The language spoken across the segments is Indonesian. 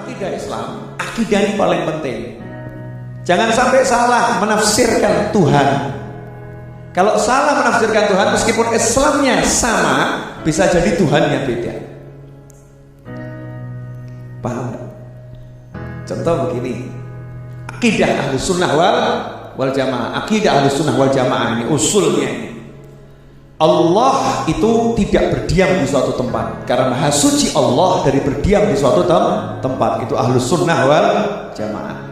akidah Islam, akidah ini paling penting. Jangan sampai salah menafsirkan Tuhan. Kalau salah menafsirkan Tuhan, meskipun Islamnya sama, bisa jadi Tuhannya beda. Paham gak? Contoh begini, akidah Ahlus Sunnah wal Jamaah. Akidah Ahlus Sunnah wal Jamaah ini usulnya, Allah itu tidak berdiam di suatu tempat, karena maha suci Allah dari berdiam di suatu tempat. Itu Ahlus Sunnah wal Jamaah.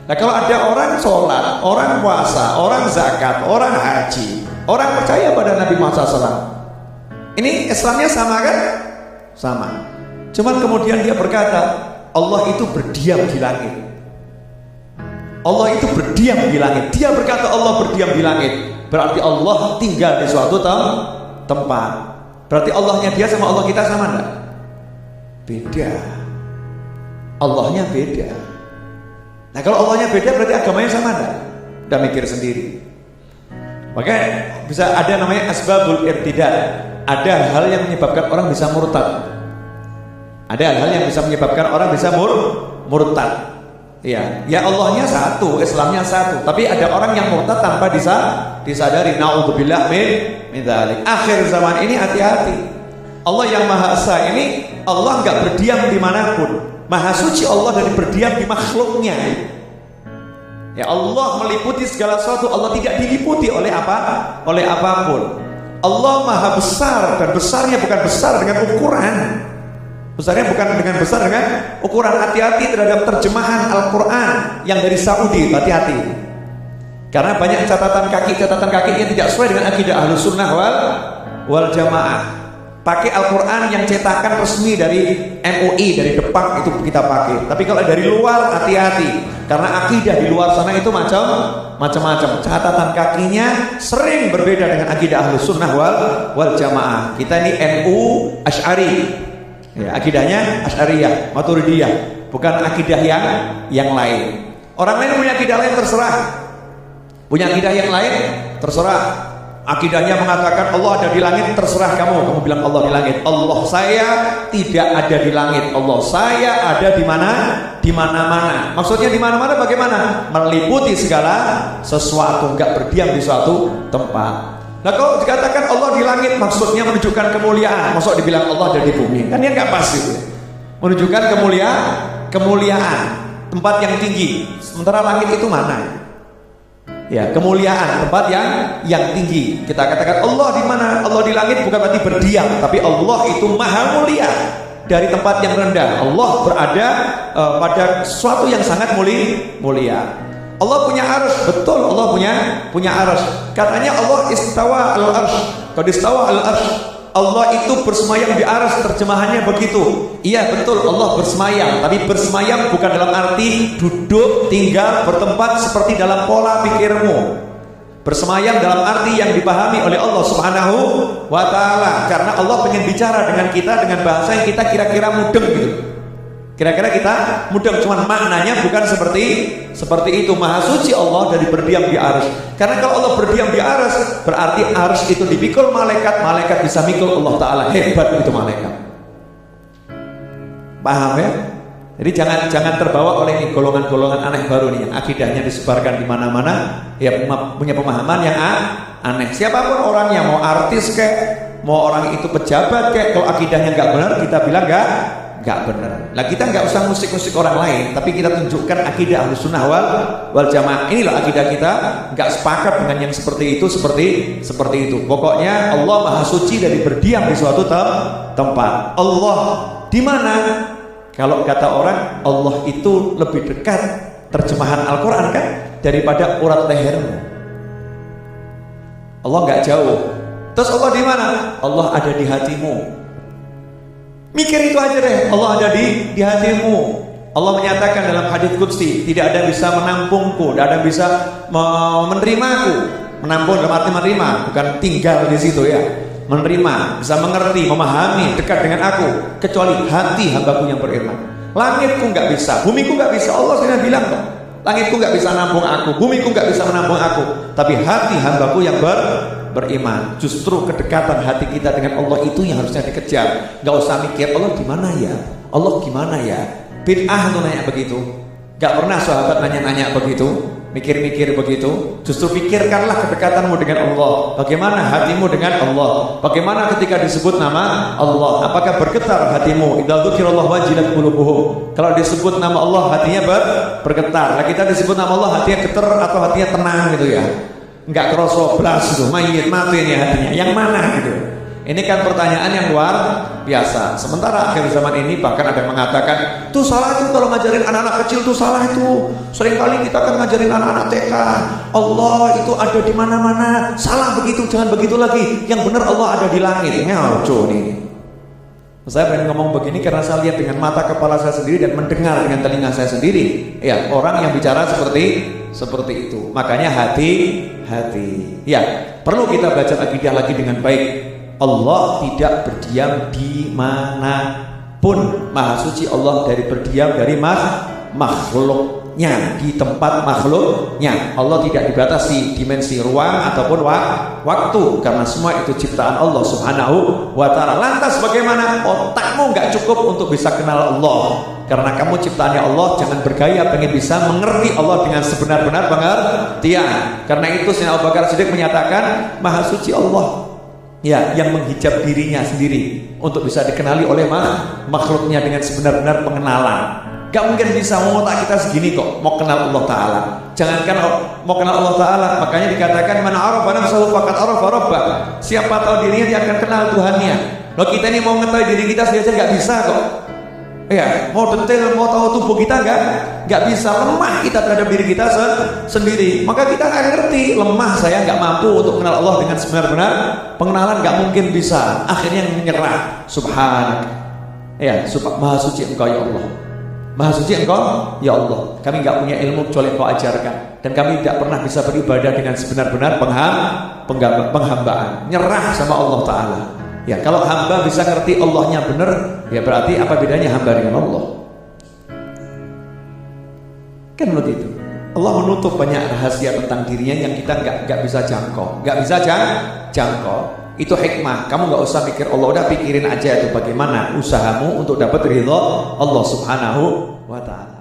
Nah, kalau ada orang sholat, orang puasa, orang zakat, orang haji, orang percaya pada Nabi Muhammad SAW, ini Islamnya sama kan? Sama. Cuman kemudian dia berkata, Allah itu berdiam di langit. Allah itu berdiam di langit. Dia berkata Allah berdiam di langit, berarti Allah tinggal di suatu tempat. Berarti Allahnya dia sama Allah kita sama enggak? Beda. Allahnya beda. Nah, kalau Allahnya beda berarti agamanya sama enggak? Udah mikir sendiri. Maka bisa ada namanya asbabul irtidad. Ada hal yang menyebabkan orang bisa murtad. Ada hal yang bisa menyebabkan orang bisa murtad. Ya, ya Allahnya satu, Islamnya satu, tapi ada orang yang murtad tanpa disadari. Naudzubillah min dzalik. Akhir zaman ini hati-hati. Allah yang Maha Esa ini, Allah enggak berdiam dimanapun. Maha suci Allah dari berdiam di makhluknya. Ya, Allah meliputi segala sesuatu. Allah tidak diliputi oleh apapun. Allah Maha besar, dan besarnya bukan besar dengan ukuran. Besarnya bukan dengan besar dengan ukuran. Hati-hati terhadap terjemahan Al-Quran yang dari Saudi. Hati-hati, karena banyak catatan kaki yang tidak sesuai dengan akidah Ahlus Sunnah wal Jamaah. Pakai Al-Quran yang cetakan resmi dari MUI, dari Depak, itu kita pakai. Tapi kalau dari luar, hati-hati, karena akidah di luar sana itu macam-macam. Catatan kakinya sering berbeda dengan akidah Ahlus Sunnah wal Jamaah. Kita ini NU Asy'ari, ya, akidahnya Asy'ariyah, Maturidiyah, bukan akidah yang lain. Orang lain punya akidah lain, terserah. Punya akidah yang lain, terserah. Akidahnya mengatakan Allah ada di langit, terserah kamu bilang Allah di langit. Allah saya tidak ada di langit. Allah saya ada di mana? Di mana-mana. Maksudnya di mana-mana bagaimana? Meliputi segala sesuatu, enggak berdiam di suatu tempat. Nah, kalau dikatakan Allah di langit, maksudnya menunjukkan kemuliaan. Maksud dibilang Allah ada di bumi, kan ya enggak pas itu. Menunjukkan kemuliaan, tempat yang tinggi. Sementara langit itu mana? Ya, kemuliaan, tempat yang tinggi. Kita katakan Allah di mana? Allah di langit bukan berarti berdiam, tapi Allah itu maha mulia dari tempat yang rendah. Allah berada pada sesuatu yang sangat mulia. Allah punya arsy, betul, Allah punya arsy. Katanya Allah istawa al-arsy. Qad istawa al-arsy. Allah itu bersemayam di arsy, terjemahannya begitu. Iya betul, Allah bersemayam, tapi bersemayam bukan dalam arti duduk, tinggal, bertempat seperti dalam pola pikirmu. Bersemayam dalam arti yang dipahami oleh Allah Subhanahu wa Ta'ala, karena Allah pengen bicara dengan kita dengan bahasa yang kita kira-kira mudeng gitu. Kira-kira kita mudeng, cuman maknanya bukan seperti itu. Maha suci Allah dari berdiam di arsy. Karena kalau Allah berdiam di arsy, berarti arsy itu dipikul malaikat, malaikat bisa mikul Allah Ta'ala. Hebat itu malaikat. Paham ya? Jadi jangan terbawa oleh ini golongan-golongan aneh baru nih, yang akidahnya disebarkan di mana-mana, ya punya pemahaman yang aneh. Siapapun orangnya, mau artis kayak, mau orang itu pejabat kayak, kalau akidahnya nggak benar, kita bilang nggak benar. Nah, kita nggak usah musik-musik orang lain, tapi kita tunjukkan akidah Ahlus Sunnah wal Jamaah. Ini loh akidah kita, nggak sepakat dengan yang seperti itu. Pokoknya Allah Maha Suci dari berdiam di suatu tempat. Allah di mana? Kalau kata orang, Allah itu lebih dekat, terjemahan Al-Quran kan, daripada urat lehermu. Allah nggak jauh. Terus Allah di mana? Allah ada di hatimu. Mikir itu aja deh, Allah ada di hatimu. Allah menyatakan dalam hadits qudsi, tidak ada yang bisa menampungku, tidak ada yang bisa menerimaku. Menampung dalam arti menerima, bukan tinggal di situ ya. Menerima, bisa mengerti, memahami, dekat dengan aku, kecuali hati hambaku yang beriman. Langitku nggak bisa, bumiku nggak bisa. Allah sudah bilang kok, langitku nggak bisa menampung aku, bumiku nggak bisa menampung aku, tapi hati hambaku yang beriman. Justru kedekatan hati kita dengan Allah itu yang harusnya dikejar. Nggak usah mikir Allah di mana ya, Allah gimana ya? Bid'ah tuh nanya begitu. Gak pernah sahabat nanya-nanya begitu, mikir-mikir begitu. Justru pikirkanlah kedekatanmu dengan Allah. Bagaimana hatimu dengan Allah? Bagaimana ketika disebut nama Allah? Apakah bergetar hatimu? Idza dzukirallahu wajilat qulubuhum. Kalau disebut nama Allah hatinya bergetar. Lah kita disebut nama Allah hatinya getar atau hatinya tenang gitu ya? Enggak kerasa blas gitu, mayit mati nih hatinya. Yang mana gitu? Ini kan pertanyaan yang luar biasa. Sementara akhir zaman ini bahkan ada yang mengatakan, tuh salah itu kalau ngajarin anak-anak kecil tuh salah itu. Seringkali kita kan ngajarin anak-anak TK, Allah itu ada di mana-mana. Salah begitu, jangan begitu lagi. Yang benar Allah ada di langit. Ngauco nih. Saya pengen ngomong begini karena saya lihat dengan mata kepala saya sendiri dan mendengar dengan telinga saya sendiri. Ya, orang yang bicara seperti itu. Makanya hati-hati. Ya, perlu kita baca akidah lagi dengan baik. Allah tidak berdiam di manapun. Maha suci Allah dari berdiam dari makhluknya, di tempat makhluknya. Allah tidak dibatasi dimensi ruang ataupun waktu, karena semua itu ciptaan Allah Subhanahu wa ta'ala. Lantas bagaimana? Otakmu nggak cukup untuk bisa kenal Allah. Karena kamu ciptaannya Allah, jangan bergaya pengen bisa mengerti Allah dengan sebenar-benar pengertian. Karena itu Sayyidina Abu Bakar Siddiq menyatakan, Maha suci Allah, ya, yang menghijab dirinya sendiri untuk bisa dikenali oleh makhluknya dengan sebenar-benar pengenalan. Gak mungkin bisa, otak kita segini kok mau kenal Allah Ta'ala. Jangankan mau kenal Allah Ta'ala, makanya dikatakan man arafa nafsahu faqad arafa rabbah. Siapa tahu dirinya dia akan kenal Tuhannya. Loh, kita ini mau mengetahui diri kita saja gak bisa kok. Ya, mau detail, mau tahu tubuh kita nggak bisa. Lemah kita terhadap diri kita sendiri. Maka kita akan ngerti, lemah saya, nggak mampu untuk kenal Allah dengan sebenar-benar pengenalan, nggak mungkin bisa. Akhirnya menyerah. Subhanak. Ya, Maha suci Engkau ya Allah. Maha suci Engkau ya Allah. Kami nggak punya ilmu kecuali Engkau ajarkan, dan kami tidak pernah bisa beribadah dengan sebenar-benar penghambaan. Nyerah sama Allah Ta'ala. Ya, kalau hamba bisa ngerti Allahnya benar, ya berarti apa bedanya hamba dengan Allah? Kan begitu. Allah menutup banyak rahasia tentang dirinya yang kita nggak bisa jangkau, nggak bisa jangkau. Itu hikmah. Kamu nggak usah pikir Allah, udah pikirin aja itu bagaimana usahamu untuk dapat ridho Allah Subhanahu wa ta'ala.